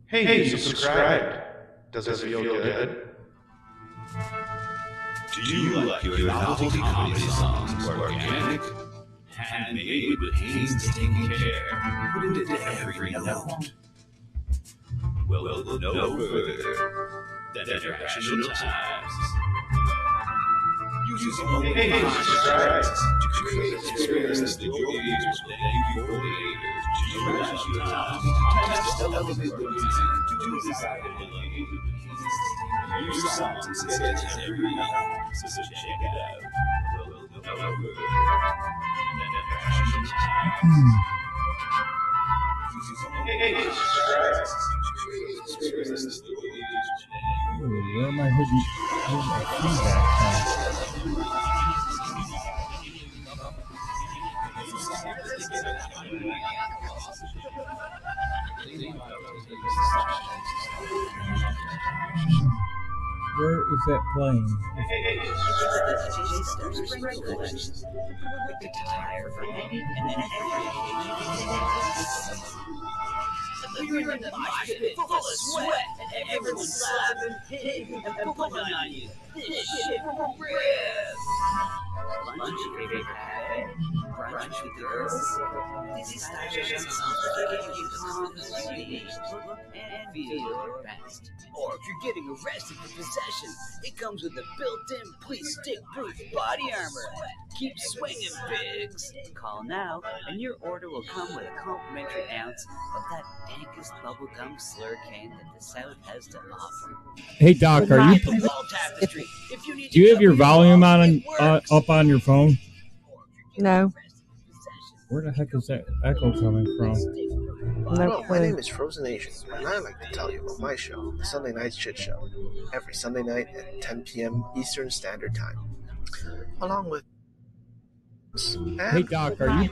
Hey, you subscribed. Does it feel good? Do you like your novelty comedy songs organic, handmade with painstaking care, put into every note? Well, look no further than International Times. Using only Hey, 5 subscribe. seconds to create an experience that your ears will thank you for later. International Times to elevate the music to desirability. New songs and sketches every week, so check it out. Well, look no further than International Times. Hey, subscribe. Where am I hitting feedback from? Where is that playing? You're in the mosh pit full of sweat, and everyone's slapping, hitting, and pulling on you. This shit won't rip. Lunch your favorite cafe, brunch with the girls. These stylish songs will give you the confidence you need to look and feel your best. Or if you're getting arrested for possession, it comes with a built-in police stick-proof body armor. Keep swinging, Biggs. Call now, and your order will come with a complimentary ounce of that dankest bubblegum slurricane that the South has to offer. Hey Doc, are you? The wall tapestry. If you need Do you to have your cover volume wall, on it works. up on your phone? No. Where the heck is that echo coming from? No My clue. name is Frozen Asian, and I like to tell you about my show, the Sunday Night Shit Show, every Sunday night at 10 p.m. Eastern Standard Time. Along with... Hey Doc, are you?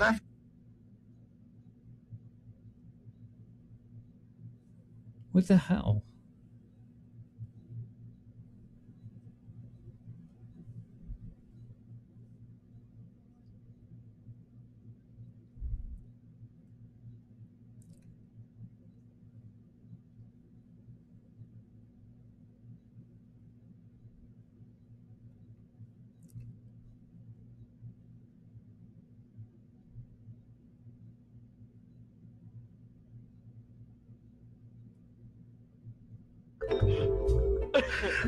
What the hell?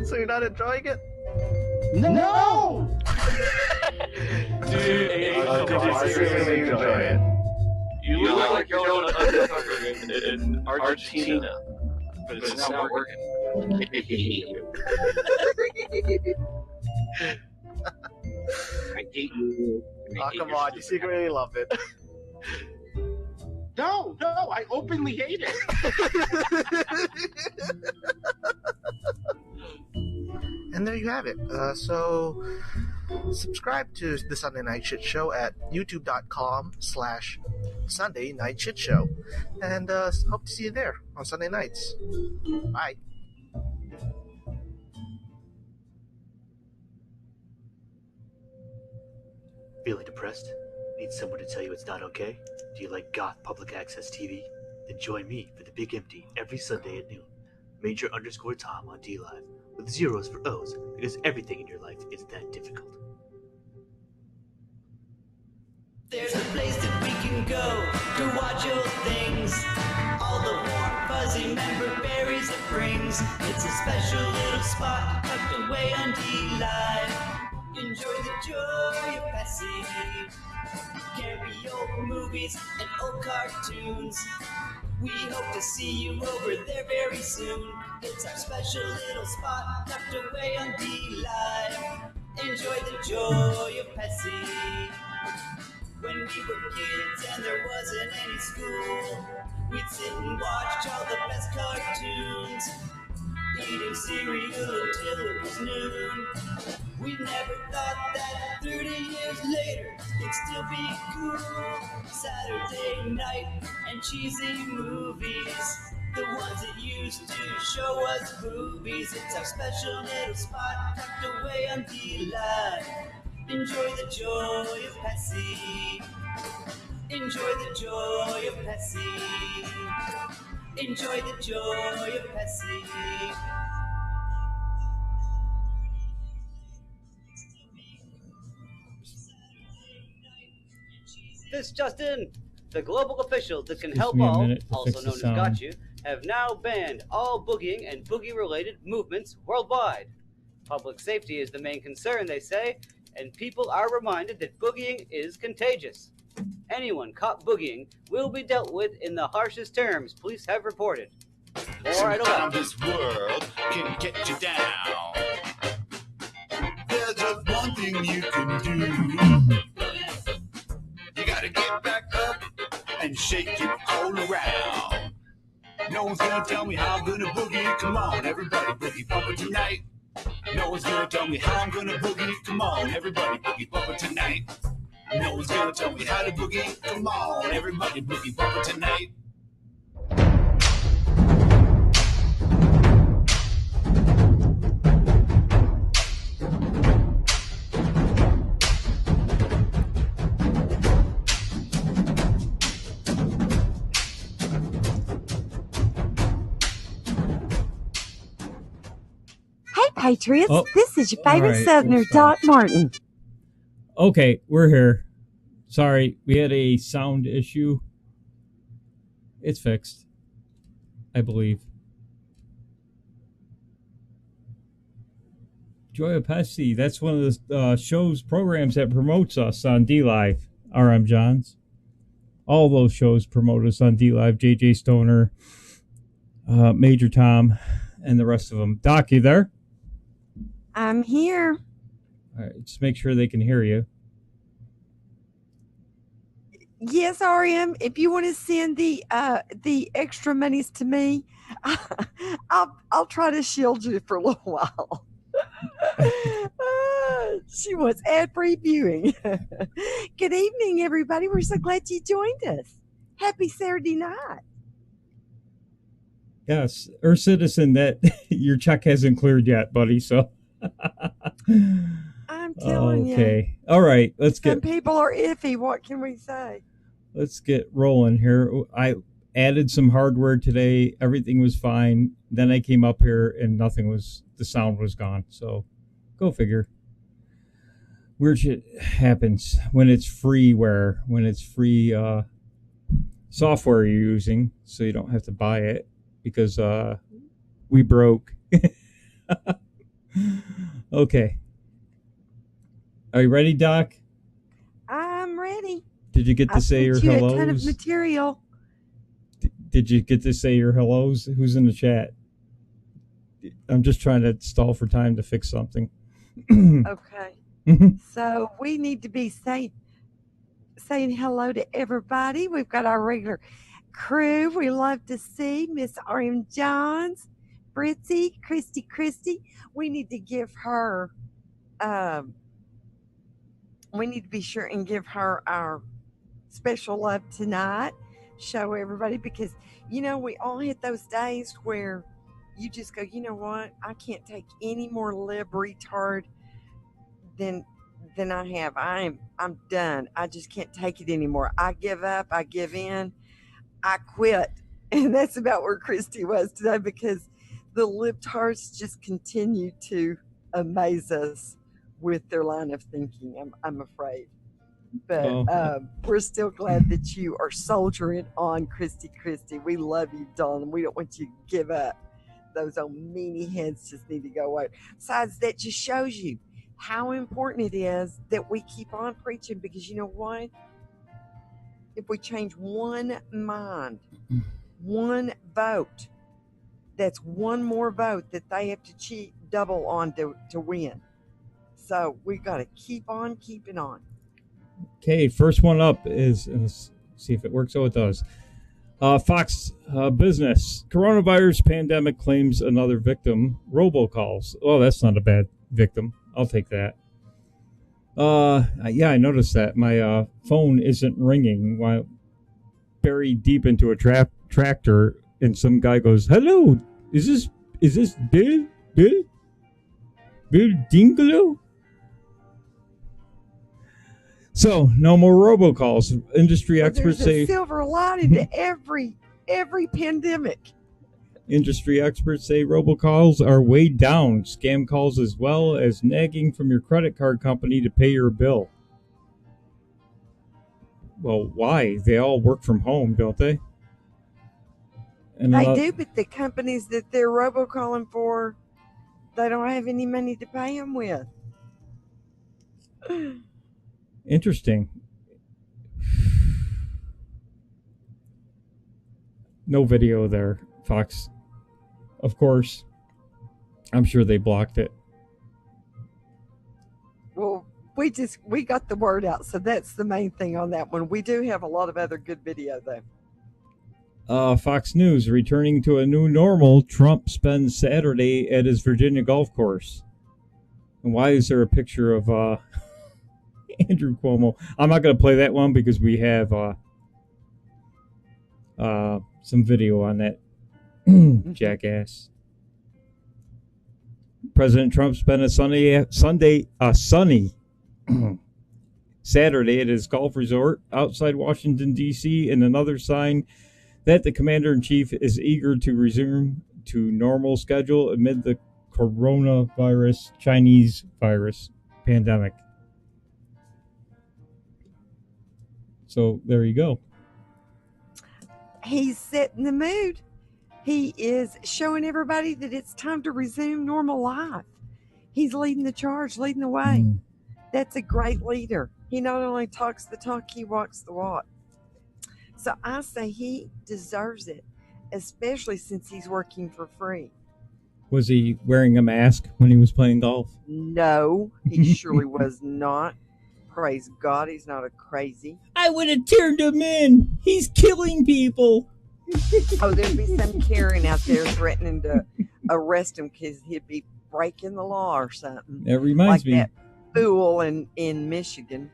So you're not enjoying it? No! Dude, did you seriously enjoy it? You look like you're going undercover in Argentina, but it's not working. I hate you. Oh, come on, you secretly love it. No, I openly hate it. And there you have it. So, subscribe to the Sunday Night Shit Show at youtube.com/Sunday Night Shit Show. And hope to see you there on Sunday nights. Bye. Feeling depressed? Need someone to tell you it's not okay? Do you like goth public access TV? Then join me for The Big Empty every Sunday at noon. Major_Tom on DLive with zeros for O's because everything in your life is that difficult. There's a place that we can go to watch old things. All the warm, fuzzy member berries it brings. It's a special little spot tucked away on DLive. Enjoy the joy of Pessy. Karaoke movies and old cartoons. We hope to see you over there very soon. It's our special little spot tucked away on DLive. Enjoy the joy of Pessy. When we were kids and there wasn't any school, we'd sit and watch all the best cartoons, eating cereal until it was noon. We never thought that 30 years later it'd still be cool. Saturday night and cheesy movies, the ones that used to show us boobies. It's our special little spot tucked away on DLive. Enjoy the joy of Pessy. Enjoy the joy of Pessy. Enjoy the joy of Pepsi. This just in. The global officials that can Gives help me a all, minute to also fix the known as sound. Got You, have now banned all boogieing and boogie-related movements worldwide. Public safety is the main concern, they say, and people are reminded that boogieing is contagious. Anyone caught boogieing will be dealt with in the harshest terms police have reported. More at 11. Sometimes this world can get you down. There's just one thing you can do. You gotta get back up and shake it all around. No one's gonna tell me how I'm gonna boogie. Come on, everybody, boogie bumper tonight. No one's gonna tell me how I'm gonna boogie. Come on, everybody, boogie bumper tonight. No one's gonna tell me how to boogie. Come on, everybody, boogie bumper tonight. Hey, Patriots. Oh, This is your all favorite right, Southerner, we'll stop. Doc Martin. Okay, we're here. Sorry, we had a sound issue. It's fixed, I believe. Joy of Pepsi. That's one of the show's programs that promotes us on D-Live. RM Johns. All those shows promote us on D-Live. JJ Stoner, Major Tom, and the rest of them. Doc, you there? I'm here. All right, just make sure they can hear you. Yes, RM. If you want to send the extra monies to me, I'll try to shield you for a little while. She wants ad-free viewing. Good evening, everybody. We're so glad you joined us. Happy Saturday night. Yes, Earth Citizen, that your check hasn't cleared yet, buddy. So, I'm telling you. okay, all right. Let's Some get people are iffy. What can we say? rolling here. I added some hardware today. Everything was fine. Then I came up here and nothing was. The sound was gone. So, go figure. Weird shit happens when it's freeware, when it's free software you're using, so you don't have to buy it because we broke. Okay. Are you ready, Doc? I'm ready. Did you get to say your sent you a ton of hellos? material. Did you get to say your hellos? Who's in the chat? I'm just trying to stall for time to fix something. Okay. So we need to be saying hello to everybody. We've got our regular crew. We love to see Miss R.M. Johns, Fritzy, Christy. We need to give her we need to be sure and give her our special love tonight. Show everybody, because we all hit those days where you just go, you know what? I can't take any more lib retard than I have. I'm done. I just can't take it anymore. I give up. I give in. I quit. And that's about where Christy was today, because the libtards just continue to amaze us with their line of thinking, I'm afraid. But we're still glad that you are soldiering on, Christy. We love you, darling. We don't want you to give up. Those old meanie heads just need to go away. Besides, that just shows you how important it is that we keep on preaching, because you know what? If we change one mind, one vote, that's one more vote that they have to cheat double on to win. So we got to keep on keeping on. Okay, first one up is, let's see if it works. Oh, it does. Fox Business. Coronavirus pandemic claims another victim. Robocalls. Oh, that's not a bad victim. I'll take that. Yeah, I noticed that. My phone isn't ringing while buried deep into a tractor, and some guy goes, "Hello, is this Bill Dingalo?" So, no more robocalls. Industry experts There's a say silver lining to every every pandemic. Industry experts say robocalls are way down. Scam calls as well as nagging from your credit card company to pay your bill. Well, why? They all work from home, don't they? And They do, but the companies that they're robocalling for, they don't have any money to pay them with. Interesting. No video there, Fox. Of course. I'm sure they blocked it. Well, we got the word out, so that's the main thing on that one. We do have a lot of other good video, though. Fox News, returning to a new normal, Trump spends Saturday at his Virginia golf course. And why is there a picture of Andrew Cuomo? I'm not going to play that one because we have some video on that jackass. President Trump spent a sunny Saturday at his golf resort outside Washington, D.C., and another sign that the commander-in-chief is eager to resume to normal schedule amid the coronavirus, Chinese virus pandemic. So there you go. He's setting the mood. He is showing everybody that it's time to resume normal life. He's leading the charge, leading the way. That's a great leader. He not only talks the talk, he walks the walk. So I say he deserves it, especially since he's working for free. Was he wearing a mask when he was playing golf? No, he surely was not. Praise God, he's not a crazy. I would have turned him in. He's killing people. Oh, there'd be some Karen out there threatening to arrest him because he'd be breaking the law or something. That reminds like me. That fool in Michigan.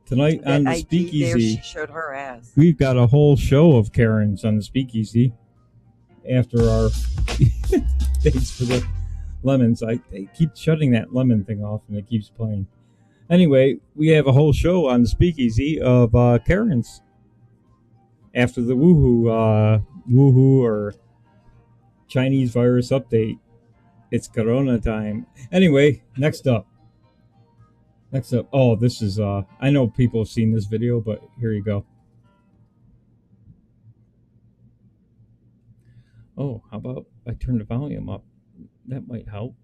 Tonight on the AG Speakeasy, there, she showed her ass. we've got a whole show of Karens on the Speakeasy after our dates for the lemons. They keep shutting that lemon thing off and it keeps playing. Anyway, we have a whole show on the Speakeasy of Karens after the woohoo or Chinese virus update. It's Corona time. Anyway, next up. Oh, this is, I know people have seen this video, but here you go. Oh, how about I turn the volume up? That might help.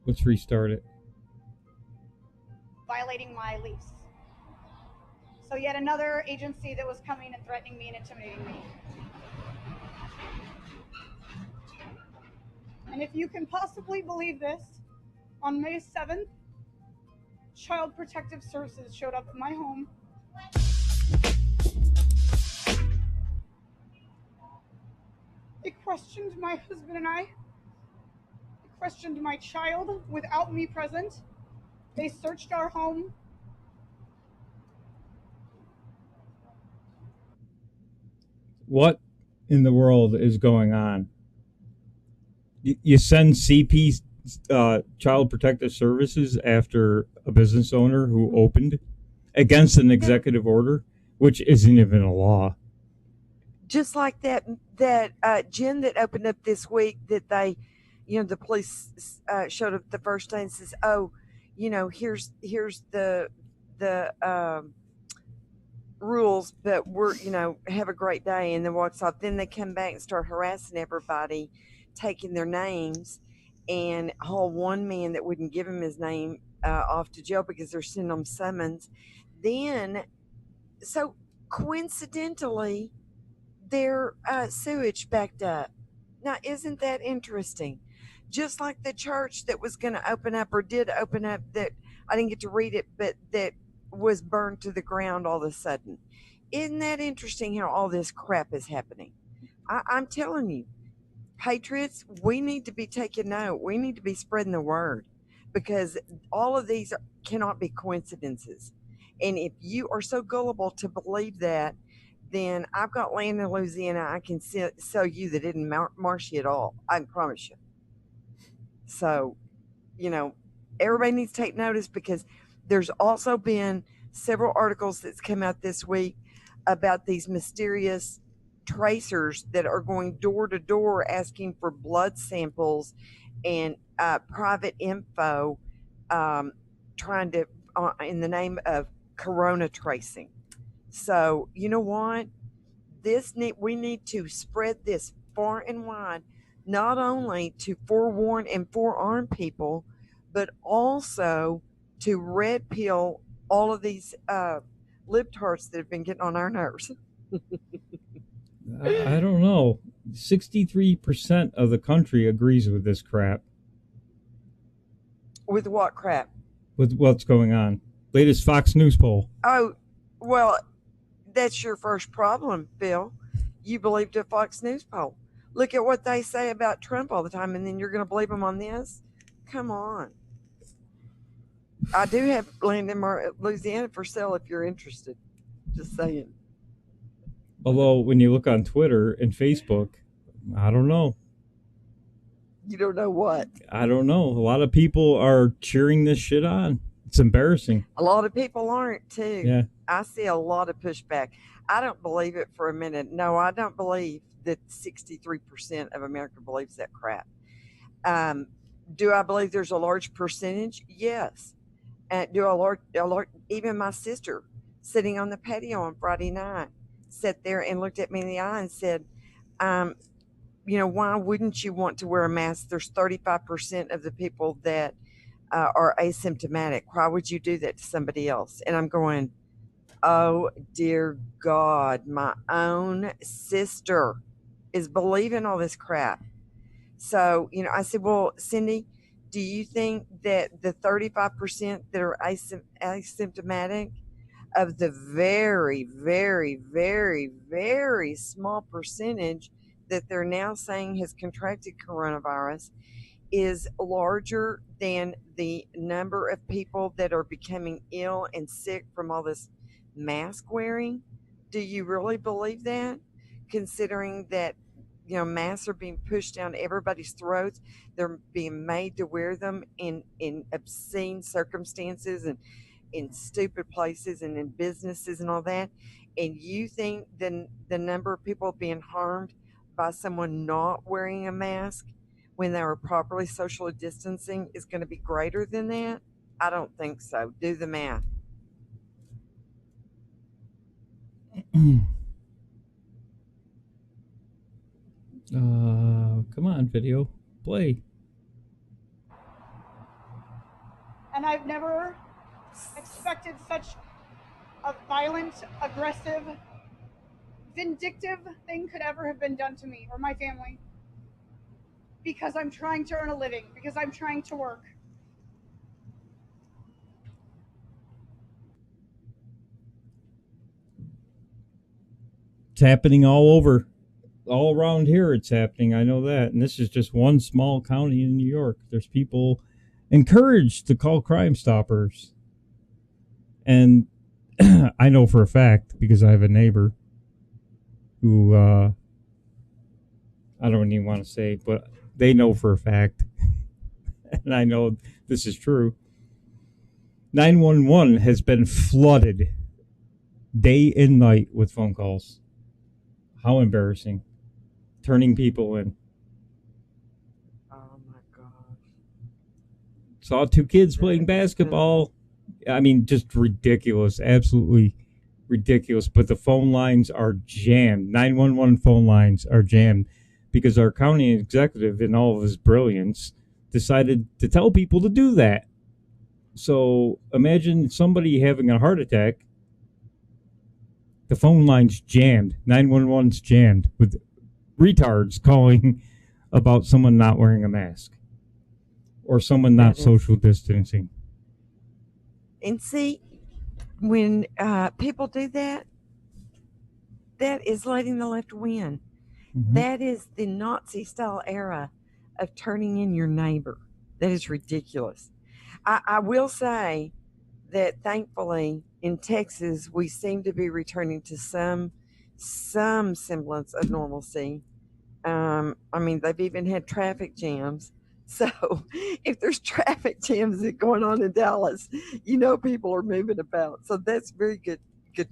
Let's restart it. Violating my lease. So yet another agency that was coming and threatening me and intimidating me. And if you can possibly believe this, on May 7th, Child Protective Services showed up at my home. They questioned my husband and I. They questioned my child without me present. They searched our home. What in the world is going on? You send CP, Child Protective Services, after a business owner who opened against an executive order, which isn't even a law. Just like that gin that opened up this week that they, the police showed up the first day and says, oh, here's the rules, but we're, have a great day, and then walks off. Then they come back and start harassing everybody, taking their names, and haul one man that wouldn't give him his name off to jail because they're sending him summons. Then, so coincidentally, their sewage backed up. Now, isn't that interesting? Just like the church that was going to open up or did open up, that I didn't get to read it, but that was burned to the ground all of a sudden. Isn't that interesting how all this crap is happening? I'm telling you, patriots, we need to be taking note. We need to be spreading the word, because all of these cannot be coincidences. And if you are so gullible to believe that, then I've got land in Louisiana I can sell you that isn't marshy at all. I can promise you. So, everybody needs to take notice, because there's also been several articles that's come out this week about these mysterious tracers that are going door to door asking for blood samples and private info, trying to in the name of corona tracing. So you know what? We need to spread this far and wide, not only to forewarn and forearm people, but also to red pill all of these libtards that have been getting on our nerves. I don't know. 63% of the country agrees with this crap. With what crap? With what's going on. Latest Fox News poll. Oh, well, that's your first problem, Phil. You believed a Fox News poll. Look at what they say about Trump all the time, and then you're going to believe them on this? Come on. I do have land in Louisiana for sale if you're interested. Just saying. Although, when you look on Twitter and Facebook, I don't know. You don't know what? I don't know. A lot of people are cheering this shit on. It's embarrassing. A lot of people aren't, too. Yeah. I see a lot of pushback. I don't believe it for a minute. No, I don't believe that 63% of America believes that crap. Do I believe there's a large percentage? Yes. And even my sister sitting on the patio on Friday night sat there and looked at me in the eye and said, why wouldn't you want to wear a mask? There's 35% of the people that are asymptomatic. Why would you do that to somebody else? And I'm going, oh, dear God, my own sister is believing all this crap. So, I said, well, Cindy, do you think that the 35% that are asymptomatic of the very, very, very, very small percentage that they're now saying has contracted coronavirus is larger than the number of people that are becoming ill and sick from all this mask wearing? Do you really believe that? Considering that, masks are being pushed down everybody's throats. They're being made to wear them in obscene circumstances and in stupid places and in businesses and all that. And you think the number of people being harmed by someone not wearing a mask when they were properly socially distancing is going to be greater than that? I don't think so. Do the math. Come on, video. Play. And I've never expected such a violent, aggressive, vindictive thing could ever have been done to me or my family. Because I'm trying to earn a living. Because I'm trying to work. It's happening all over. All around here it's happening. I know that. And this is just one small county in New York. There's people encouraged to call Crime Stoppers. And I know for a fact, because I have a neighbor who, I don't even want to say, but they know for a fact, and I know this is true, 911 has been flooded day and night with phone calls. How embarrassing. Turning people in. Oh my gosh. Saw two kids playing basketball. I mean, just ridiculous. Absolutely ridiculous. But the phone lines are jammed. 911 phone lines are jammed because our county executive, in all of his brilliance, decided to tell people to do that. So imagine somebody having a heart attack. The phone line's jammed. 911's jammed with retards calling about someone not wearing a mask or someone not social distancing. And see, when people do that, that is letting the left win. Mm-hmm. That is the Nazi-style era of turning in your neighbor. That is ridiculous. I will say that thankfully in Texas, we seem to be returning to some semblance of normalcy. I mean, they've even had traffic jams. So if there's traffic jams that going on in Dallas, people are moving about. So that's very good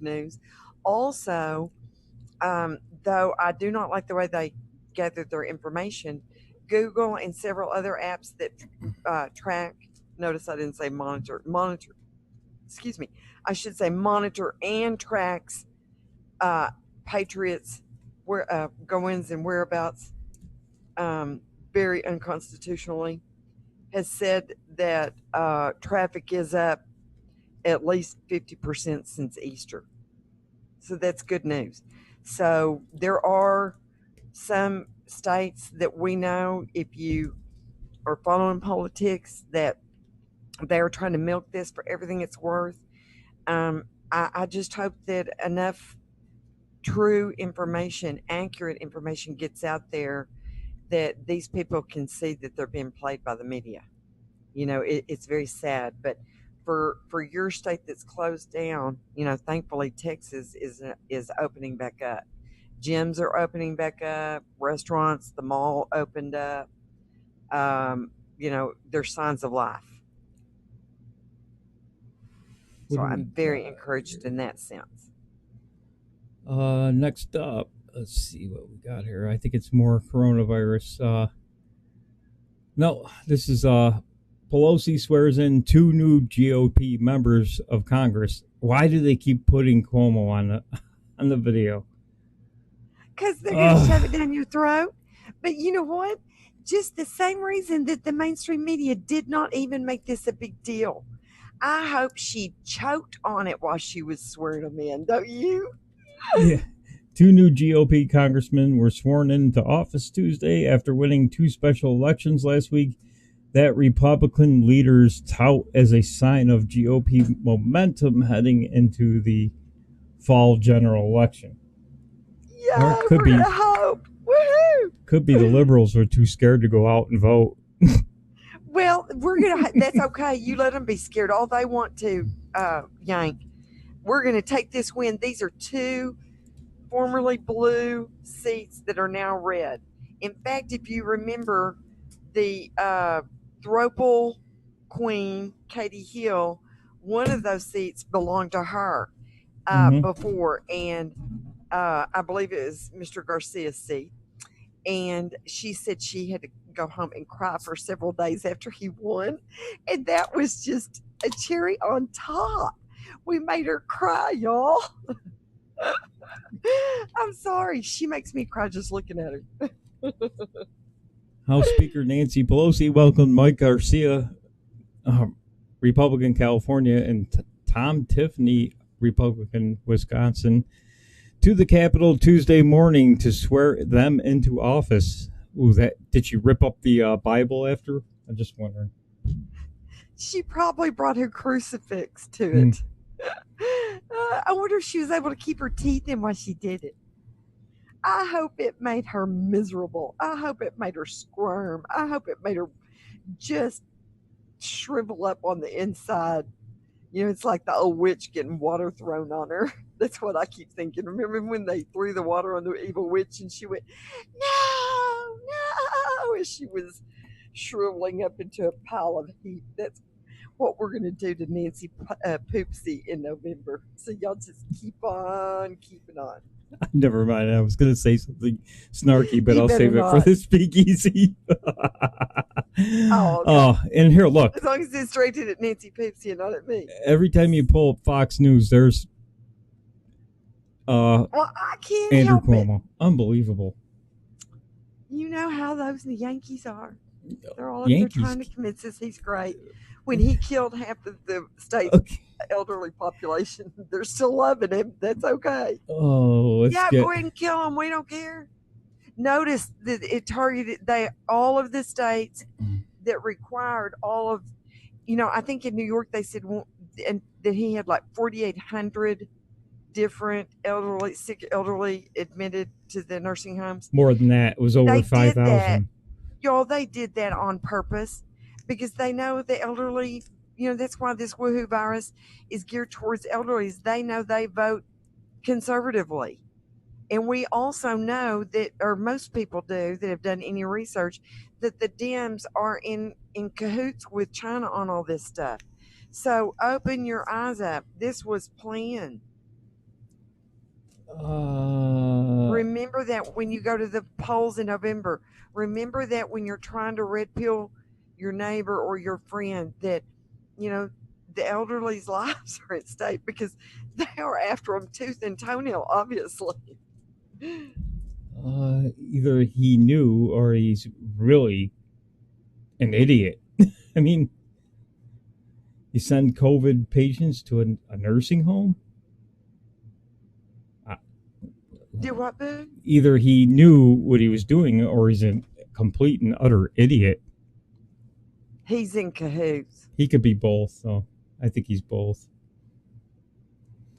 news. Also, though I do not like the way they gather their information, Google and several other apps that track. Notice I didn't say monitor. Excuse me. I should say monitor and tracks Patriots go-ins and whereabouts very unconstitutionally, has said that traffic is up at least 50% since Easter. So that's good news. So there are some states that we know, if you are following politics, that they are trying to milk this for everything it's worth. I just hope that enough true information, accurate information gets out there that these people can see that they're being played by the media. It's very sad, but for your state that's closed down, thankfully Texas is opening back up. Gyms are opening back up, restaurants, the mall opened up. There's signs of life. So I'm very encouraged in that sense. Next up, let's see what we got here. I think it's more coronavirus. No, this is Pelosi swears in 2 new GOP members of Congress. Why do they keep putting Cuomo on the video? Because they're going to shove it down your throat. But you know what? Just the same reason that the mainstream media did not even make this a big deal. I hope she choked on it while she was swearing them in, don't you? Yeah. 2 new GOP congressmen were sworn into office Tuesday after winning 2 special elections last week that Republican leaders tout as a sign of GOP momentum heading into the fall general election. Yeah, we're going to hope. Woohoo! Could be the liberals are too scared to go out and vote. Well, that's okay. You let them be scared all they want to, Yank. We're going to take this win. These are 2 formerly blue seats that are now red. In fact, if you remember, the Thropal Queen, Katie Hill, one of those seats belonged to her before, and I believe it was Mr. Garcia's seat. And she said she had to go home and cry for several days after he won. And that was just a cherry on top. We made her cry, y'all. I'm sorry. She makes me cry just looking at her. House Speaker Nancy Pelosi welcomed Mike Garcia, Republican California, and Tom Tiffany, Republican Wisconsin, to the Capitol Tuesday morning to swear them into office. Ooh, did she rip up the Bible after? I'm just wondering. She probably brought her crucifix to it. I wonder if she was able to keep her teeth in while she did it. I hope it made her miserable. I hope it made her squirm. I hope it made her just shrivel up on the inside. It's like the old witch getting water thrown on her. That's what I keep thinking. Remember when they threw the water on the evil witch and she went, no, as she was shriveling up into a pile of heat. That's what we're going to do to Nancy Poopsie in November. So y'all just keep on keeping on. Never mind. I was going to say something snarky, but You I'll better save it for not. the speakeasy. Okay. And here, look. As long as it's directed at Nancy Poopsie and not at me. Every time you pull up Fox News, there's Well, I can't Andrew help it. Cuomo. Unbelievable. You know how those Yankees are. They're all up Yankees. there trying to convince us he's great. When he killed half of the state's elderly population, they're still loving him. That's okay. Oh, let's Yeah, get... go ahead and kill him. We don't care. Notice that it targeted all of the states that required all of, I think in New York they said and that he had like 4,800 different sick elderly admitted to the nursing homes. More than that. It was over They did 5,000. Y'all, they did that on purpose because they know the elderly, that's why this woohoo virus is geared towards elderly. They know they vote conservatively. And we also know that, or most people do that have done any research, that the Dems are in cahoots with China on all this stuff. So open your eyes up. This was planned. Remember that when you go to the polls in November. Remember that when you're trying to red pill your neighbor or your friend, that, you know, the elderly's lives are at stake because they are after them tooth and toenail, obviously. Either he knew or he's really an idiot. I mean, you send COVID patients to a nursing home? Do what, Boo? Either he knew what he was doing or he's a complete and utter idiot. He's in cahoots. He could be both, so I think he's both.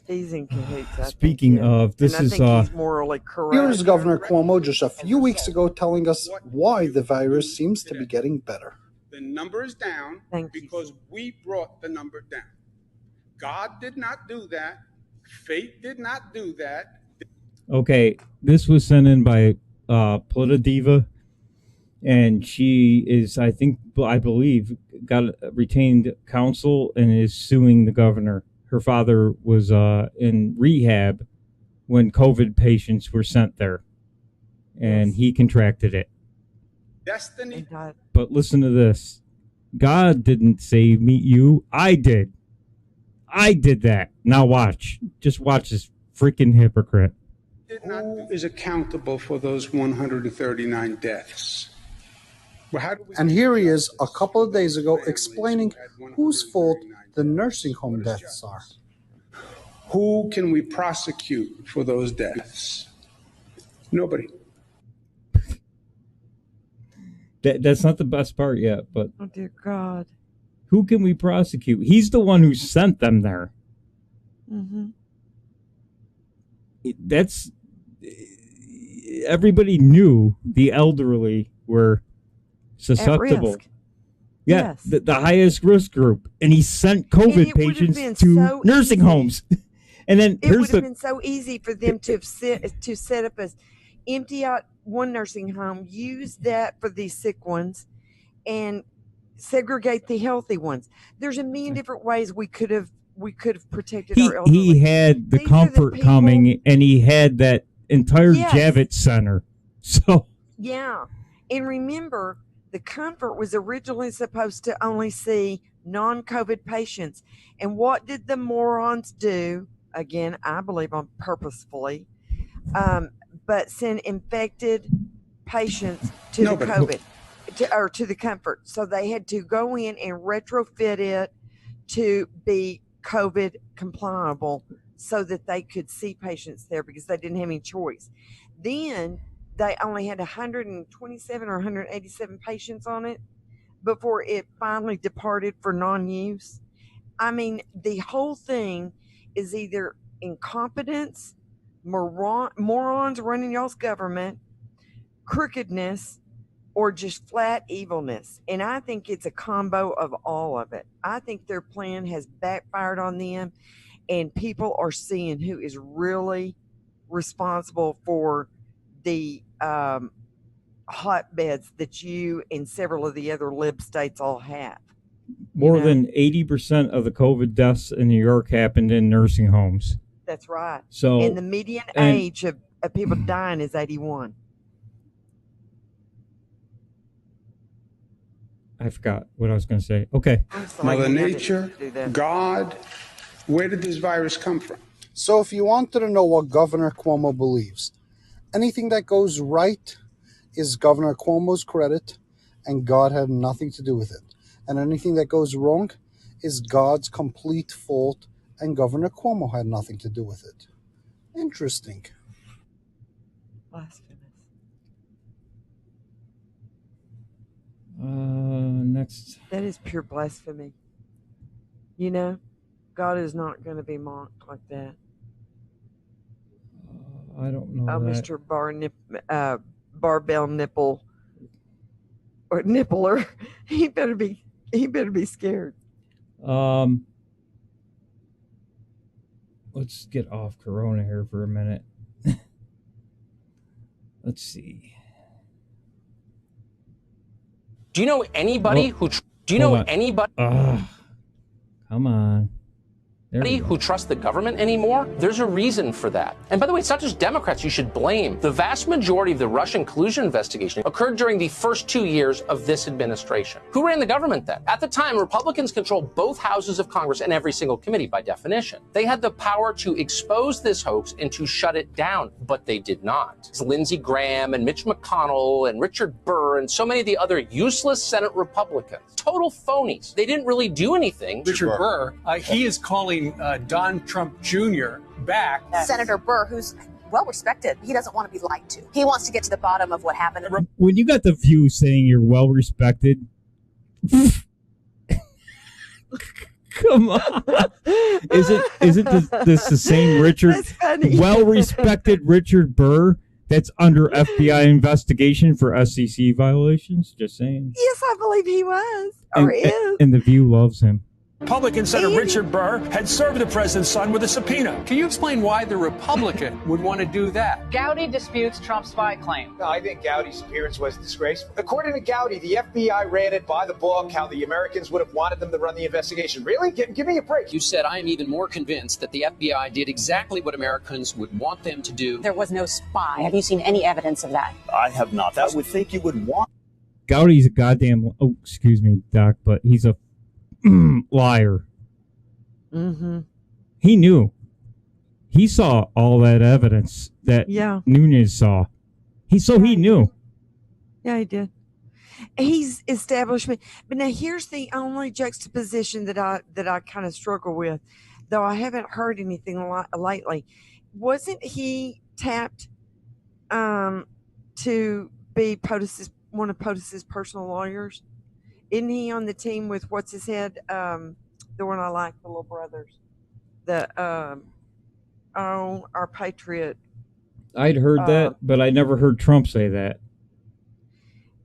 He's in cahoots. Speaking of, this and I is think he's morally correct. Here's Governor Cuomo just a few weeks ago telling us why the virus seems to be getting better. The number is down because we brought the number down. God did not do that. Fate did not do that. Okay, this was sent in by Polita Diva, and she is, I believe, got retained counsel and is suing the governor. Her father was in rehab when COVID patients were sent there, and he contracted it. Destiny. But listen to this. God didn't save you. I did. I did that. Now watch. Just watch this freaking hypocrite. Who is accountable for those 139 deaths? Well, how do we And here he is a couple of days ago explaining whose fault the nursing home deaths are. Who can we prosecute for those deaths? Nobody. That's not the best part yet, but oh dear God, who can we prosecute? He's the one who sent them there. Mm-hmm. That's everybody knew the elderly were susceptible. Yeah, yes. the highest risk group, and he sent COVID patients to nursing homes. And then it would have been so easy for them to set up empty out one nursing home, use that for these sick ones, and segregate the healthy ones. There's a million different ways we could have protected our elderly. He had the comfort coming, and he had that entire Javits Center. So yeah, and remember, the comfort was originally supposed to only see non-COVID patients, and what did the morons do? Again, I believe on purposefully, but send infected patients to the COVID, to the comfort. So they had to go in and retrofit it to be COVID compliable so that they could see patients there because they didn't have any choice. Then they only had 127 or 187 patients on it before it finally departed for non-use. I mean, the whole thing is either incompetence, morons running y'all's government, crookedness, or just flat evilness. And I think it's a combo of all of it. I think their plan has backfired on them, and people are seeing who is really responsible for the hotbeds that you and several of the other lib states all have. More than 80% of the COVID deaths in New York happened in nursing homes. That's right. So, and the median age of people dying is 81. I forgot what I was going to say. Okay. Mother Nature, God, where did this virus come from? So if you wanted to know what Governor Cuomo believes, anything that goes right is Governor Cuomo's credit, and God had nothing to do with it. And anything that goes wrong is God's complete fault, and Governor Cuomo had nothing to do with it. Interesting. Blasphemous. Next. That is pure blasphemy. You know, God is not going to be mocked like that. I don't know. Oh, Mr. Barbell Nipple or Nippler, he better be scared. Let's get off Corona here for a minute. Let's see. Do you know anybody Oh, do you know hold on. anybody Come on. There we go. who trusts the government anymore? There's a reason for that. And by the way, it's not just Democrats you should blame. The vast majority of the Russian collusion investigation occurred during the first 2 years of this administration. Who ran the government then? At the time, Republicans controlled both houses of Congress and every single committee by definition. They had the power to expose this hoax and to shut it down, but they did not. It's Lindsey Graham and Mitch McConnell and Richard Burr and so many of the other useless Senate Republicans. Total phonies. They didn't really do anything. Richard Burr, he is calling Don Trump Jr. back. Senator Burr, who's well respected, he doesn't want to be lied to. He wants to get to the bottom of what happened. When you got the View saying you're well respected, come on, isn't this the same Richard, That's funny. well respected Richard Burr that's under FBI investigation for SEC violations? Just saying. Yes, I believe he was or is. And the View loves him. Republican Senator Richard Burr had served the president's son with a subpoena. Can you explain why the Republican would want to do that? Gowdy disputes Trump's spy claim. No, I think Gowdy's appearance was disgraceful. According to Gowdy, the FBI ran it by the book, how the Americans would have wanted them to run the investigation. Really? Give me a break. You said, I am even more convinced that the FBI did exactly what Americans would want them to do. There was no spy. Have you seen any evidence of that? I have not. That would think you would want. Gowdy's a goddamn, oh, excuse me, Doc, but he's a liar. Mm-hmm. He knew. He saw all that evidence that Nunes saw. He knew. Yeah, he did. He's establishment. But now here's the only juxtaposition that I kind of struggle with, though I haven't heard anything lately. Wasn't he tapped to be one of POTUS's personal lawyers? Isn't he on the team with what's his head? The one I like, the little brothers. Our patriot. I'd heard that, but I never heard Trump say that.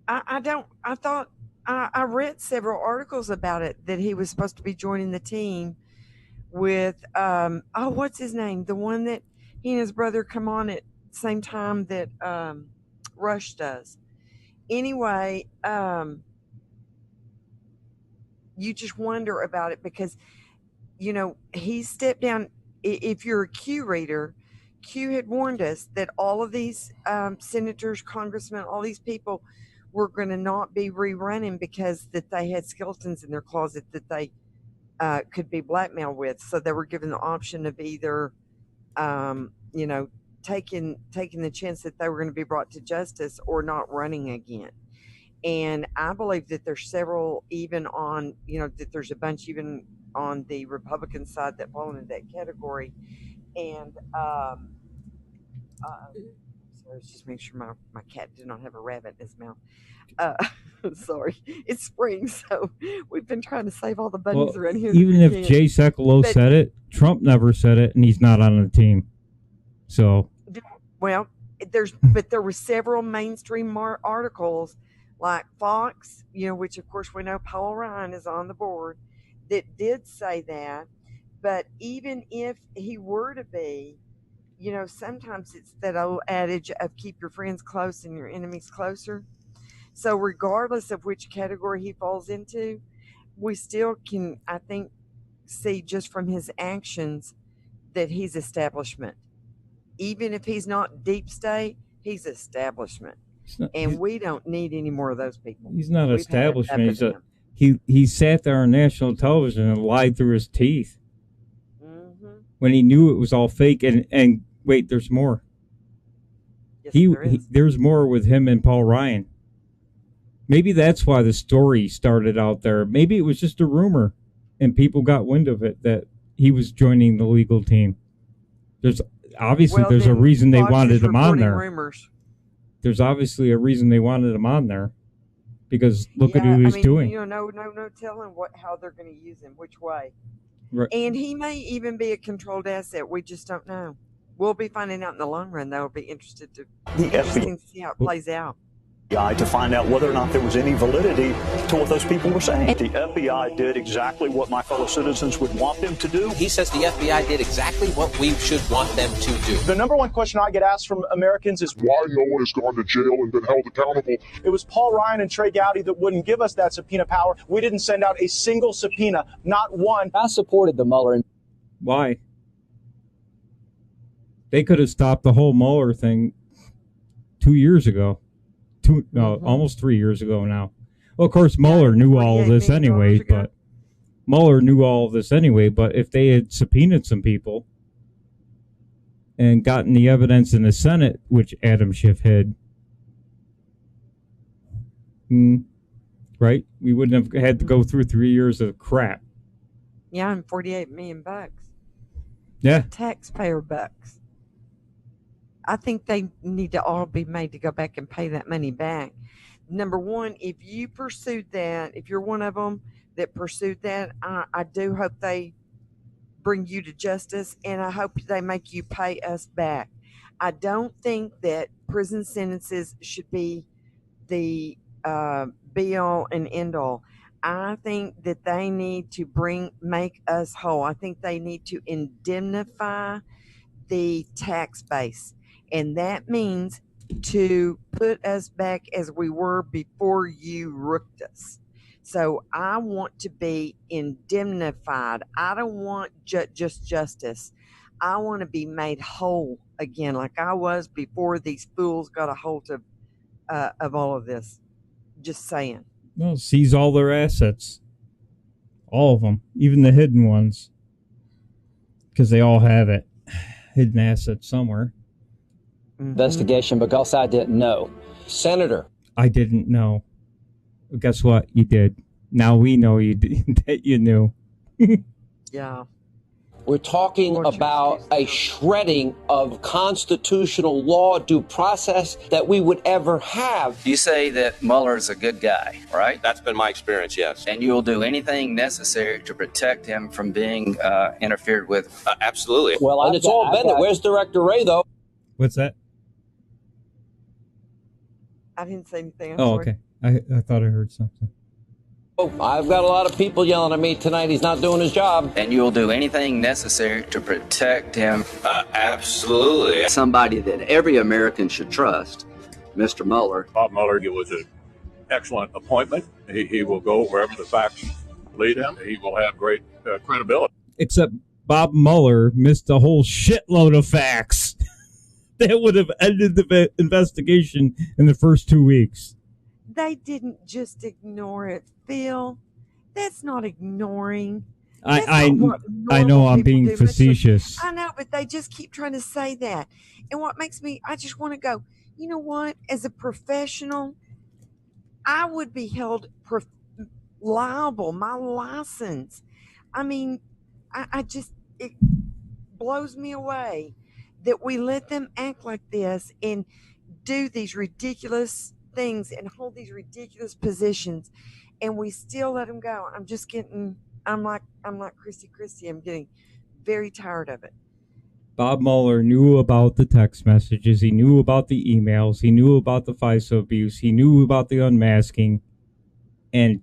I read several articles about it, that he was supposed to be joining the team with what's his name? The one that he and his brother come on at the same time that Rush does. Anyway, you just wonder about it because, he stepped down. If you're a Q reader, Q had warned us that all of these senators, congressmen, all these people were going to not be rerunning because that they had skeletons in their closet that they could be blackmailed with. So they were given the option of either, taking the chance that they were going to be brought to justice or not running again. And I believe that there's several even on, that there's a bunch even on the Republican side that fall into that category. And so let's just make sure my cat did not have a rabbit in his mouth. Sorry, it's spring, so we've been trying to save all the bunnies around here. Even if Jay Sekulow said it, Trump never said it, and he's not on the team. So, well, there were several mainstream articles like Fox, which of course we know Paul Ryan is on the board, that did say that. But even if he were to be, sometimes it's that old adage of keep your friends close and your enemies closer. So regardless of which category he falls into, we still can, I think, see just from his actions that he's establishment. Even if he's not deep state, he's establishment. And we don't need any more of those people. He's not establishment. He sat there on national television and lied through his teeth when he knew it was all fake. And wait, there's more. Yes, there's more with him and Paul Ryan. Maybe that's why the story started out there. Maybe it was just a rumor, and people got wind of it that he was joining the legal team. There's a reason they wanted him on there. Rumors. There's obviously a reason they wanted him on there, because look at who he's doing. No telling how they're going to use him, which way. Right. And he may even be a controlled asset. We just don't know. We'll be finding out in the long run. That will be interesting to see how it plays out. to find out whether or not there was any validity to what those people were saying. The FBI did exactly what my fellow citizens would want them to do. He says the FBI did exactly what we should want them to do. The number one question I get asked from Americans is why no one has gone to jail and been held accountable. It was Paul Ryan and Trey Gowdy that wouldn't give us that subpoena power. We didn't send out a single subpoena, not one. I supported the Mueller. Why? They could have stopped the whole Mueller thing 2 years ago. Almost 3 years ago now. Well, of course, Mueller knew all of this anyway, but if they had subpoenaed some people and gotten the evidence in the Senate, which Adam Schiff had, right? We wouldn't have had to go through 3 years of crap. Yeah, and $48 million. Yeah. Taxpayer bucks. I think they need to all be made to go back and pay that money back. Number one, if you pursued that, if you're one of them that pursued that, I do hope they bring you to justice, and I hope they make you pay us back. I don't think that prison sentences should be the be-all and end-all. I think that they need to make us whole. I think they need to indemnify the tax base. And that means to put us back as we were before you rooked us. So I want to be indemnified. I don't want just justice. I want to be made whole again, like I was before these fools got a hold of all of this. Just saying. Well, seize all their assets. All of them, even the hidden ones. Because they all have it. Hidden assets somewhere. Investigation because I didn't know. Senator. I didn't know. Guess what? You did. Now we know you did, that you knew. Yeah. We're talking about a shredding of constitutional law due process that we would ever have. You say that Mueller's a good guy, right? That's been my experience, yes. And you'll do anything necessary to protect him from being interfered with? Absolutely. Well, and it's all been there. Where's Director Wray, though? What's that? I didn't say anything. I'm sorry. Okay. I thought I heard something. Oh, I've got a lot of people yelling at me tonight. He's not doing his job. And you'll do anything necessary to protect him? Absolutely. Somebody that every American should trust, Mr. Mueller. Bob Mueller was an excellent appointment. He will go wherever the facts lead him. He will have great credibility. Except Bob Mueller missed a whole shitload of facts that would have ended the investigation in the first 2 weeks. They didn't just ignore it, Phil. That's not ignoring. I know I'm being facetious. I know, but they just keep trying to say that. And what makes me, I just want to go, you know what? As a professional, I would be held liable, my license. I mean, I just, it blows me away that we let them act like this and do these ridiculous things and hold these ridiculous positions, and we still let them go. I'm like Christy. I'm getting very tired of it. Bob Mueller knew about the text messages. He knew about the emails. He knew about the FISA abuse. He knew about the unmasking, and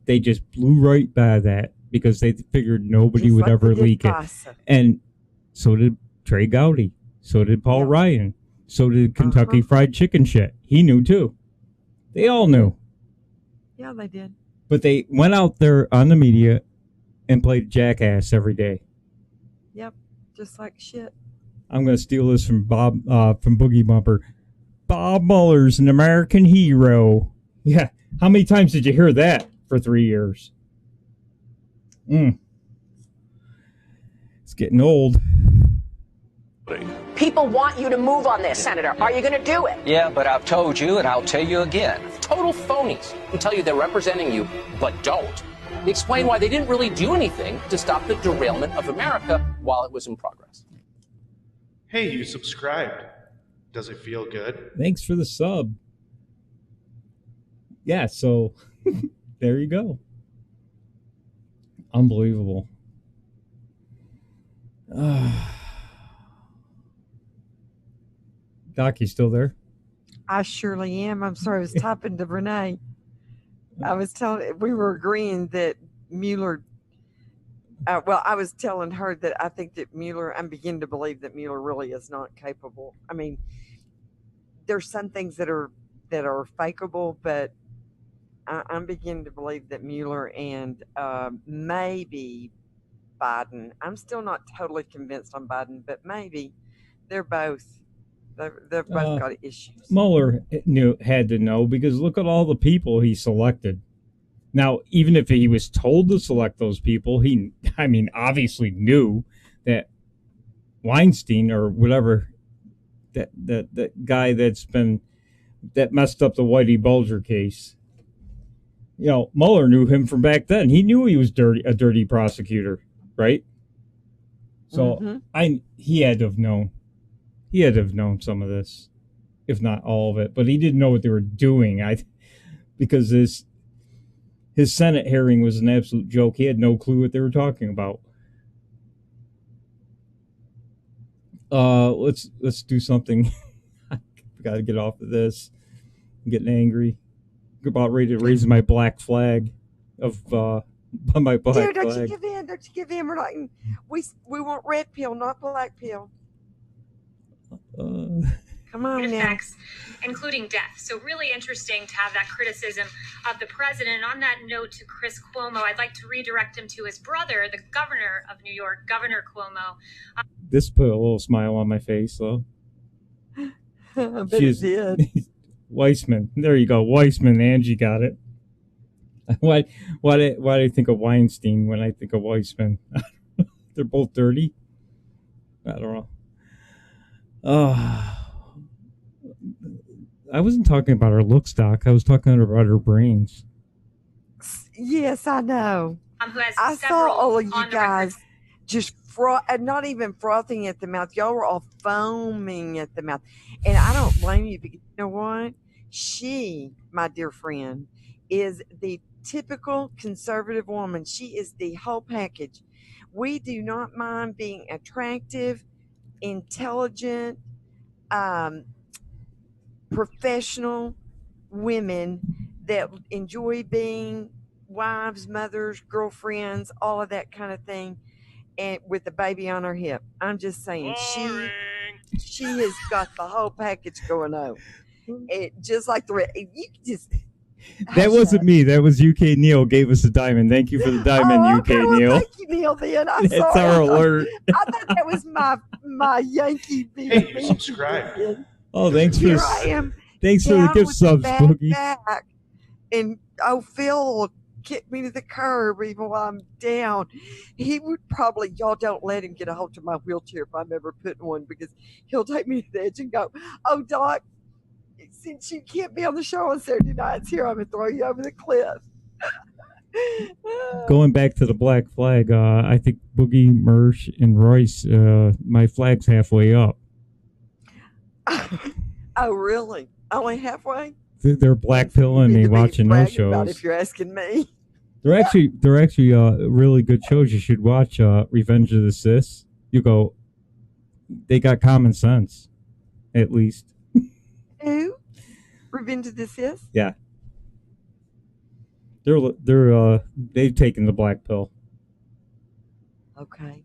they just blew right by that because they figured nobody would ever leak it. And so did Trey Gowdy. So did Paul Ryan. So did Kentucky Fried Chicken shit. He knew too. They all knew. Yeah, they did. But they went out there on the media and played jackass every day. Yep, just like shit. I'm going to steal this from Bob, from Boogie Bumper. Bob Mueller's an American hero. Yeah, how many times did you hear that for 3 years? It's getting old. People want you to move on this, Senator. Are you going to do it? Yeah, but I've told you, and I'll tell you again. Total phonies who tell you they're representing you, but don't. They explain why they didn't really do anything to stop the derailment of America while it was in progress. Hey, you subscribed. Does it feel good? Thanks for the sub. Yeah, so there you go. Unbelievable. Doc, you still there? I surely am. I'm sorry. I was typing to Renee. I was telling, we were agreeing that Mueller, well, I was telling her that I think that Mueller, I'm beginning to believe that Mueller really is not capable. I mean, there's some things that are fakeable, but I'm beginning to believe that Mueller and maybe Biden, I'm still not totally convinced on Biden, but maybe they've both got issues. Mueller had to know, because look at all the people he selected. Now, even if he was told to select those people, he obviously knew that Weinstein or whatever, that guy that messed up the Whitey Bulger case. You know, Mueller knew him from back then. He knew he was a dirty prosecutor, right? So he had to have known. He had to have known some of this, if not all of it. But he didn't know what they were doing. Because his Senate hearing was an absolute joke. He had no clue what they were talking about. Let's do something. I got to get off of this. I'm getting angry. I'm about ready to raise my black flag of my black Dude, don't flag. you give in. Don't you give in. We're not. We want red pill, not black pill. Come on now. Effects, including death. So really interesting to have that criticism of the president. And on that note, to Chris Cuomo, I'd like to redirect him to his brother, the governor of New York, Governor Cuomo. This put a little smile on my face, though. I bet it did. Weissman. There you go. Weissman. Angie got it. Why do I think of Weinstein when I think of Weissman? They're both dirty. I don't know. I wasn't talking about her looks, Doc. I was talking about her brains. Yes, I know. Who has I saw all of you guys just not even frothing at the mouth. Y'all were all foaming at the mouth. And I don't blame you, because you know what? She, my dear friend, is the typical conservative woman. She is the whole package. We do not mind being attractive, intelligent, professional women that enjoy being wives, mothers, girlfriends, all of that kind of thing, and with the baby on her hip. I'm just saying, she has got the whole package going on. Just like you just. That wasn't me. That was UK Neil gave us a diamond. Thank you for the diamond, UK Neil. Thank you, Neil. Then I'm That's sorry. our alert. I thought that was my Yankee. Hey, you subscribed. Oh, thanks Here for I am. thanks for the down gift with subs, bad Boogie. back, and Phil will kick me to the curb even while I'm down. He would probably, y'all don't let him get a hold of my wheelchair if I'm ever putting one, because he'll take me to the edge and go, "Oh, Doc, since you can't be on the show on Saturday nights, here I'm gonna throw you over the cliff." Going back to the black flag, I think Boogie, Mersh, and Royce, my flag's halfway up. Oh, really? Only halfway? They're black pilling me watching those About shows. if you're asking me. They're actually really good shows. You should watch Revenge of the Sis. You go, they got common sense, at least. Who? Revenge of the Sis? Yeah. They've taken the black pill. Okay.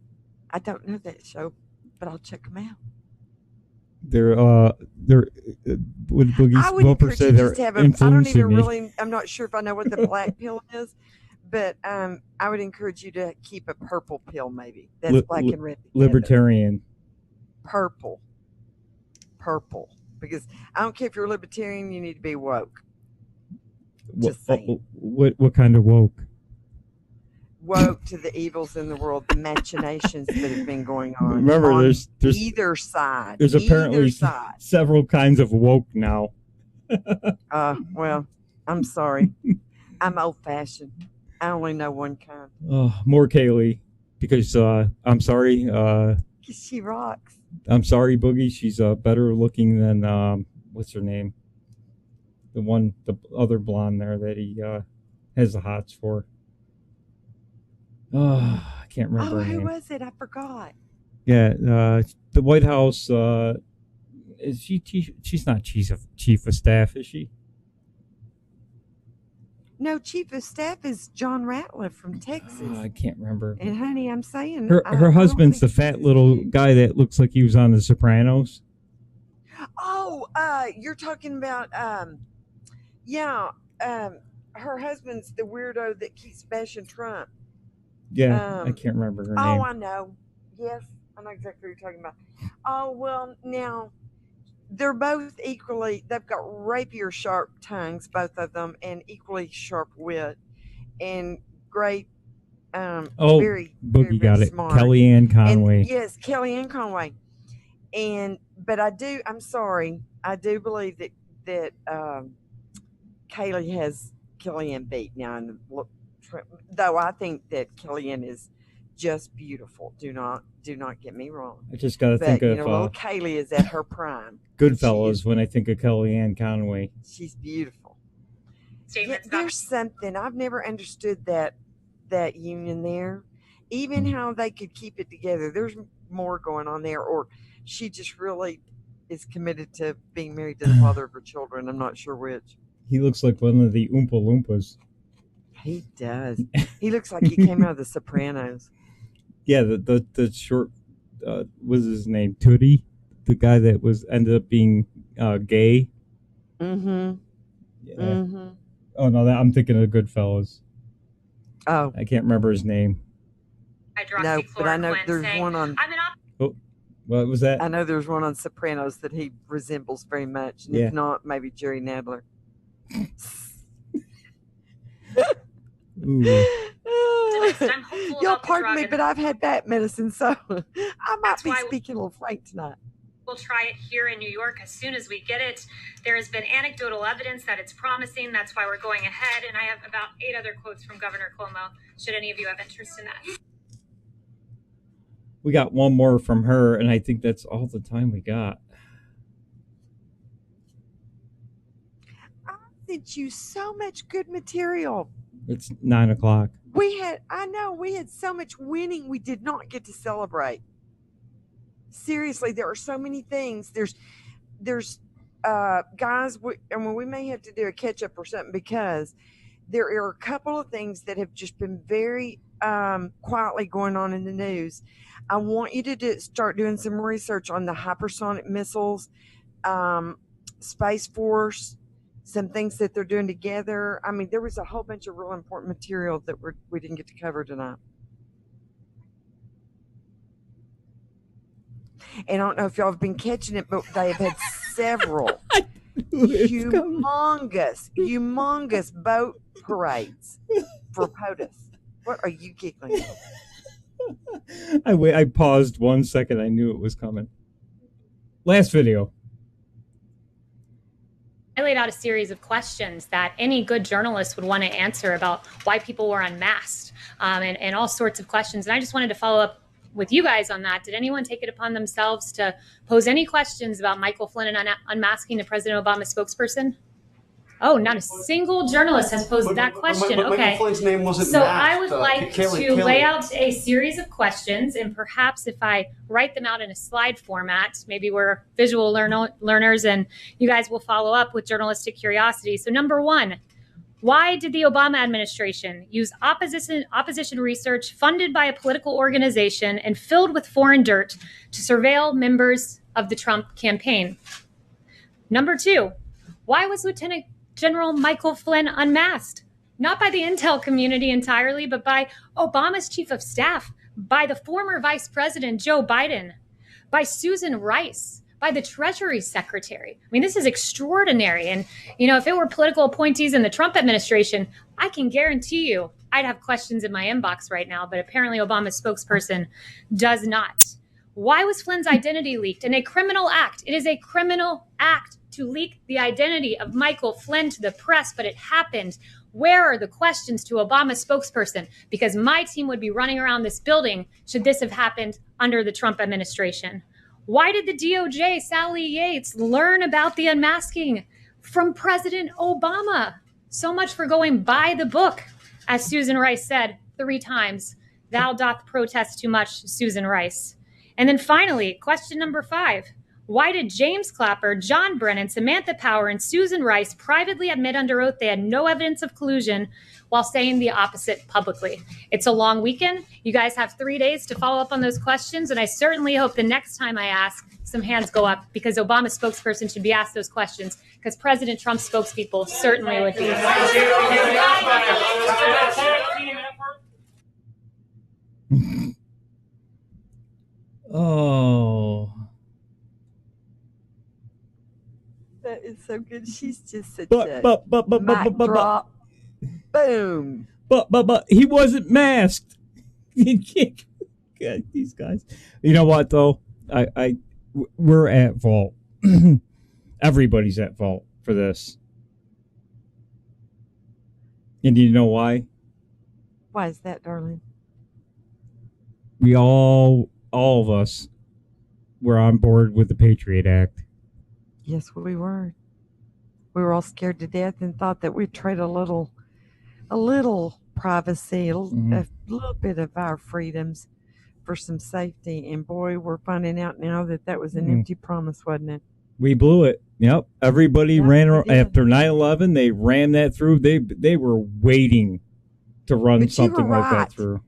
I don't know that show, but I'll check them out. They're what Boogie's Wilper said, they're influencing me. I'm not sure if I know what the black pill is, but I would encourage you to keep a purple pill, maybe. That's black and red together. Libertarian. Purple. Because I don't care if you're a libertarian, you need to be woke. Just saying. What kind of woke? Woke to the evils in the world, the machinations that have been going on. Remember, on there's either side. There's apparently several kinds of woke now. Well, I'm sorry. I'm old-fashioned. I only know one kind. More Kaylee, because I'm sorry. She rocks. I'm sorry, Boogie. She's better looking than what's her name? The other blonde there that he has the hots for. I can't remember her who name. was it? I forgot. Yeah, the White House Is she? She's not chief of staff, is she? No, chief of staff is John Ratliff from Texas. I can't remember. And honey, I'm saying Her husband's the fat little guy that looks like he was on The Sopranos. Oh, you're talking about her husband's the weirdo that keeps bashing Trump. Yeah, I can't remember her name. Oh, I know. Yes, I know exactly what you're talking about. Oh, well, now they're both equally, they've got rapier sharp tongues, both of them, and equally sharp wit and great, very, Boogie very, got very it. smart. Kellyanne Conway. And, yes, Kellyanne Conway. But I do believe that Kaylee has Kellyanne beat now. And look, though I think that Kellyanne is just beautiful. Do not get me wrong. I just got to think of little Kaylee is at her prime. Goodfellas when I think of Kellyanne Conway. She's beautiful. There's something I've never understood that union there. Even how they could keep it together. There's more going on there, or she just really is committed to being married to the father of her children. I'm not sure which. He looks like one of the Oompa Loompas. He does. He looks like he came out of The Sopranos. Yeah, the short, what's his name? Tootie, the guy that ended up being gay. Mm-hmm. Yeah. Mm-hmm. Oh no, I'm thinking of Goodfellas. Oh, I can't remember his name. No, but I know there's one on. Oh, what was that? I know there's one on Sopranos that he resembles very much, and if not, maybe Jerry Nadler. Y'all pardon me, but I've had back medicine, so I might be speaking a little frank tonight. We'll try it here in New York as soon as we get it. There has been anecdotal evidence that it's promising. That's why we're going ahead. And I have about 8 other quotes from Governor Cuomo, should any of you have interest in that. We got one more from her, and I think that's all the time we got. I sent you so much good material. It's 9:00. We had so much winning we did not get to celebrate. Seriously, there are so many things. There's guys, we may have to do a catch up or something, because there are a couple of things that have just been very quietly going on in the news. I want you to start doing some research on the hypersonic missiles, Space Force, some things that they're doing together. I mean, there was a whole bunch of real important material that we didn't get to cover tonight. And I don't know if y'all have been catching it, but they have had several humongous boat parades for POTUS. What are you giggling at? I paused 1 second. I knew it was coming. Last video. I laid out a series of questions that any good journalist would want to answer about why people were unmasked, and all sorts of questions. And I just wanted to follow up with you guys on that. Did anyone take it upon themselves to pose any questions about Michael Flynn and unmasking the President Obama spokesperson? Oh, not a single journalist has posed that question. But okay. Michael Flynn's name wasn't so masked. I would like to lay out a series of questions, and perhaps if I write them out in a slide format, maybe we're visual learners and you guys will follow up with journalistic curiosity. So number 1, why did the Obama administration use opposition research funded by a political organization and filled with foreign dirt to surveil members of the Trump campaign? Number 2, why was Lieutenant General Michael Flynn unmasked? Not by the intel community entirely, but by Obama's chief of staff, by the former Vice President Joe Biden, by Susan Rice, by the Treasury Secretary. I mean, this is extraordinary. And, if it were political appointees in the Trump administration, I can guarantee you I'd have questions in my inbox right now, but apparently Obama's spokesperson does not. Why was Flynn's identity leaked in a criminal act? It is a criminal act to leak the identity of Michael Flynn to the press, but it happened. Where are the questions to Obama's spokesperson? Because my team would be running around this building should this have happened under the Trump administration. Why did the DOJ, Sally Yates, learn about the unmasking from President Obama? So much for going by the book, as Susan Rice said 3 times. Thou doth protest too much, Susan Rice. And then finally, question number 5. Why did James Clapper, John Brennan, Samantha Power, and Susan Rice privately admit under oath they had no evidence of collusion while saying the opposite publicly? It's a long weekend. You guys have 3 days to follow up on those questions, and I certainly hope the next time I ask, some hands go up, because Obama's spokesperson should be asked those questions, because President Trump's spokespeople certainly would be. Oh. That is so good. She's just such But boom. But he wasn't masked. God, these guys. You know what though? We're at fault. Everybody's at fault for this. And do you know why? Why is that, darling? We all of us were on board with the Patriot Act. Yes, we were. We were all scared to death and thought that we'd trade a little privacy, a little bit of our freedoms for some safety. And boy, we're finding out now that that was an empty promise, wasn't it? We blew it. Yep. Everybody ran after 9/11. They ran that through. They were waiting to run something like that through.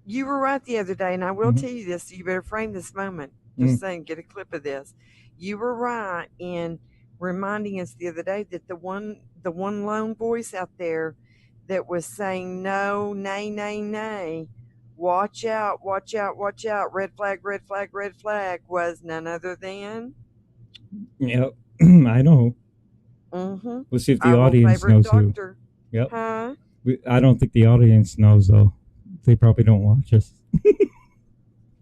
You were right the other day, and I will tell you this. So you better frame this moment. Just saying, get a clip of this. You were right in reminding us the other day that the one lone voice out there that was saying no, nay, nay, nay, watch out, watch out, watch out, red flag, red flag, red flag, was none other than. Yep, I know. Let's see if the audience knows doctor. Who. Yep. Huh? I don't think the audience knows though. They probably don't watch us.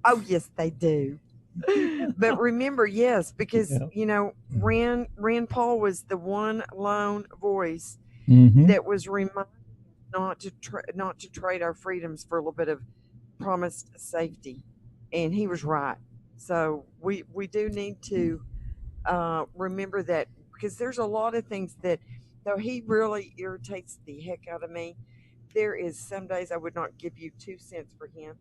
Oh yes, they do. But remember, yes, because you know, Rand Paul was the one lone voice that was reminded not to trade our freedoms for a little bit of promised safety, and he was right. So we do need to remember that, because there's a lot of things that, though he really irritates the heck out of me, there is some days I would not give you 2 cents for him,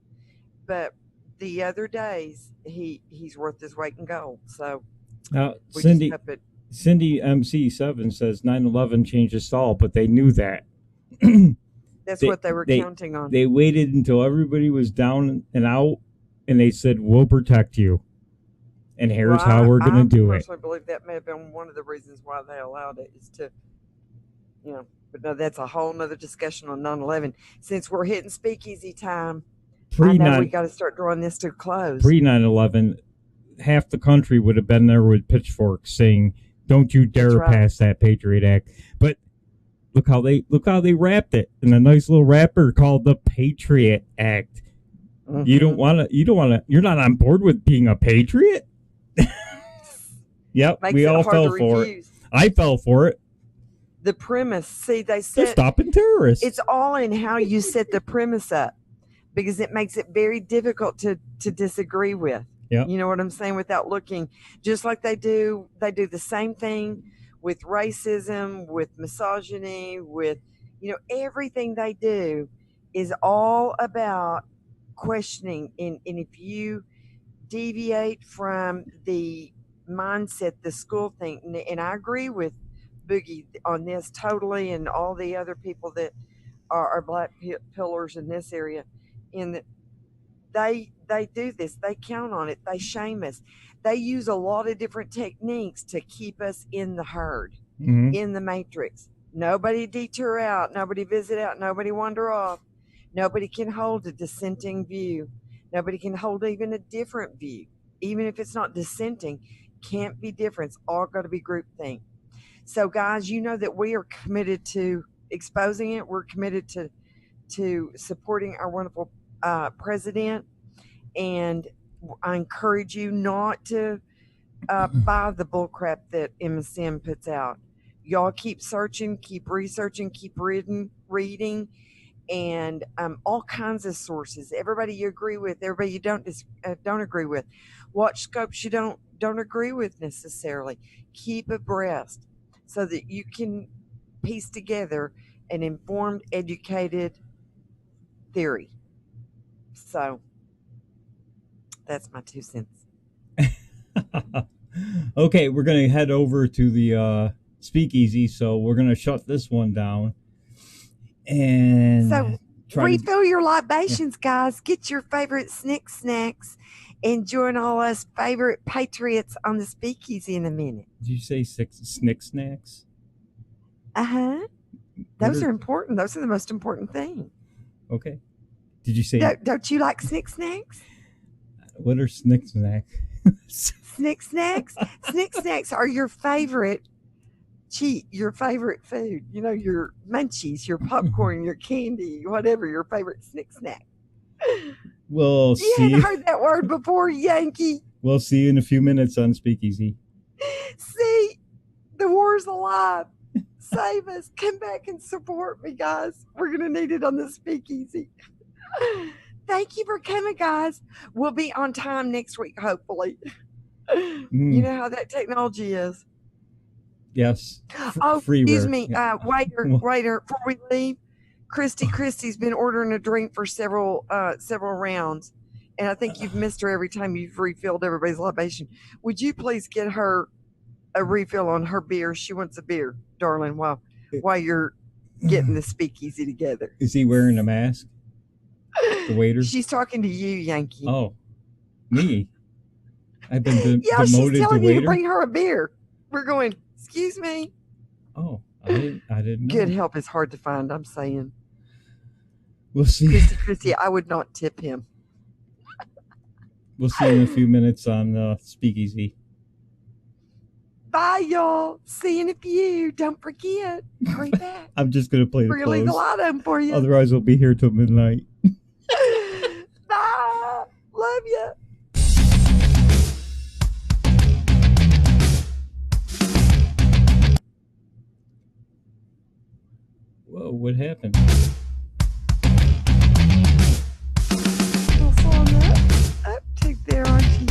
but the other days he's worth his weight in gold. So Cindy MC7 says 9/11 changed us all, but they knew that. That's what they were counting on. They waited until everybody was down and out, and they said, "We'll protect you." And here's how we're going to do it. I personally believe that may have been one of the reasons why they allowed it, is to, you know, but no, that's a whole nother discussion on 9/11. Since we're hitting speakeasy time, I know we got to start drawing this to a close. Pre 9/11, half the country would have been there with pitchforks saying, "Don't you dare pass that Patriot Act." But look how they wrapped it in a nice little wrapper called the Patriot Act. You don't want to. You're not on board with being a patriot. Yep, we all fell for it. I fell for it. The premise, see, they said they're stopping terrorists. It's all in how you set the premise up, because it makes it very difficult to disagree with. Yeah, you know what I'm saying, without looking. Just like they do the same thing with racism, with misogyny, with, you know, everything they do is all about questioning. And if you deviate from the mindset, the school thing, and I agree with Boogie on this totally, and all the other people that are black pillars in this area, in that they do this, they count on it, they shame us, they use a lot of different techniques to keep us in the herd, in the matrix. Nobody detour out, nobody visit out, nobody wander off, nobody can hold a dissenting view, nobody can hold even a different view, even if it's not dissenting, can't be different, it's all got to be groupthink. So guys, you know that we are committed to exposing it. We're committed to supporting our wonderful president, and I encourage you not to buy the bullcrap that MSM puts out. Y'all keep searching, keep researching, keep reading, and all kinds of sources. Everybody you agree with, everybody you don't agree with. Watch scopes you don't agree with necessarily. Keep abreast, so that you can piece together an informed, educated theory. So that's my 2 cents. Okay, we're going to head over to the speakeasy, so we're going to shut this one down. And so refill your libations, guys. Get your favorite snacks and join all us favorite patriots on the speakeasy in a minute. Did you say snick snacks? Uh-huh. Those are important. Those are the most important thing. Okay. Did you say... Don't you like snacks? What are snacks? Snacks? Snacks are your favorite your favorite food. You know, your munchies, your popcorn, your candy, whatever, your favorite snack. We'll you see. hadn't heard that word before, Yankee. We'll see you in a few minutes on Speakeasy. See, the war's alive. Save us. Come back and support me, guys. We're going to need it on the Speakeasy. Thank you for coming, guys. We'll be on time next week, hopefully. You know how that technology is. Yes. Excuse me. Waiter, before we leave, Christy's been ordering a drink for several rounds, and I think you've missed her every time you've refilled everybody's libation. Would you please get her a refill on her beer? She wants a beer, darling, while you're getting the Speakeasy together. Is he wearing a mask? The waiter? She's talking to you, Yankee. Oh, me? I've been yeah, demoted she's telling to you waiter? to bring her a beer. We're going, excuse me. Oh, I didn't know. Good help is hard to find, I'm saying. We'll see. Christy, I would not tip him. We'll see you in a few minutes on Speakeasy. Bye, y'all. See you in a few. Don't forget. Hurry back. I'm just going to play the We're going to leave the light on for you. Otherwise, we'll be here till midnight. Bye. Love you. Whoa, what happened? Uptick there, aren't you?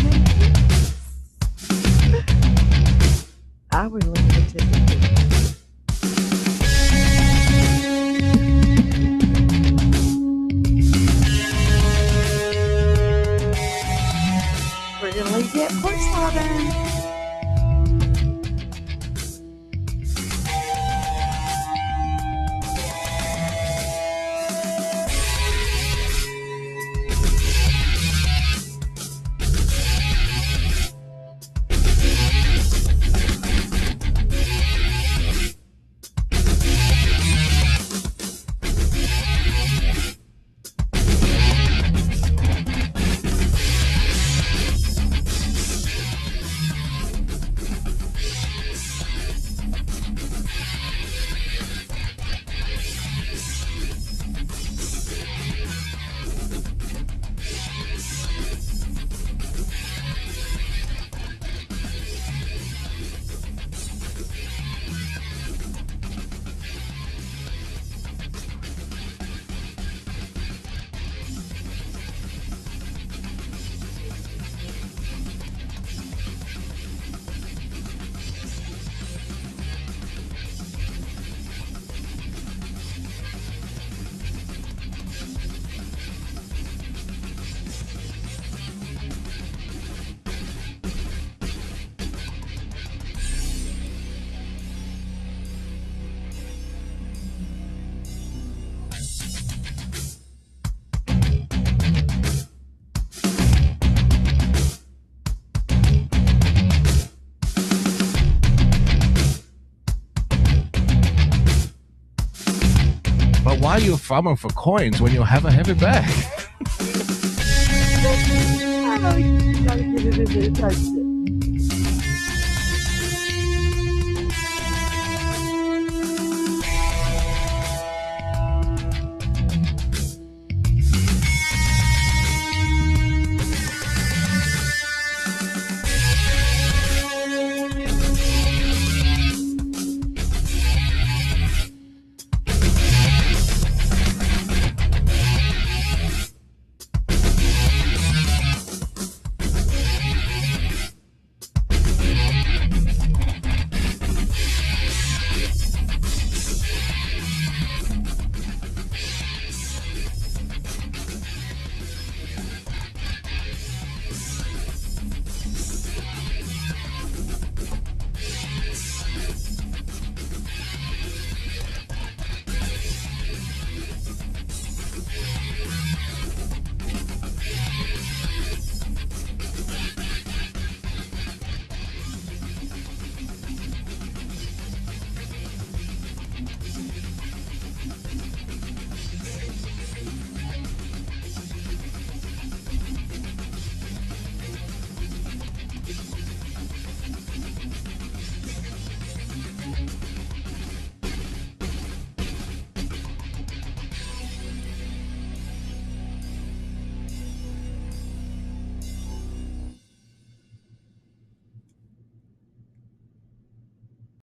I would leave the tip. We're going to leave that porch light on. Why are you farming for coins when you have a heavy bag? I know you gotta get it in there,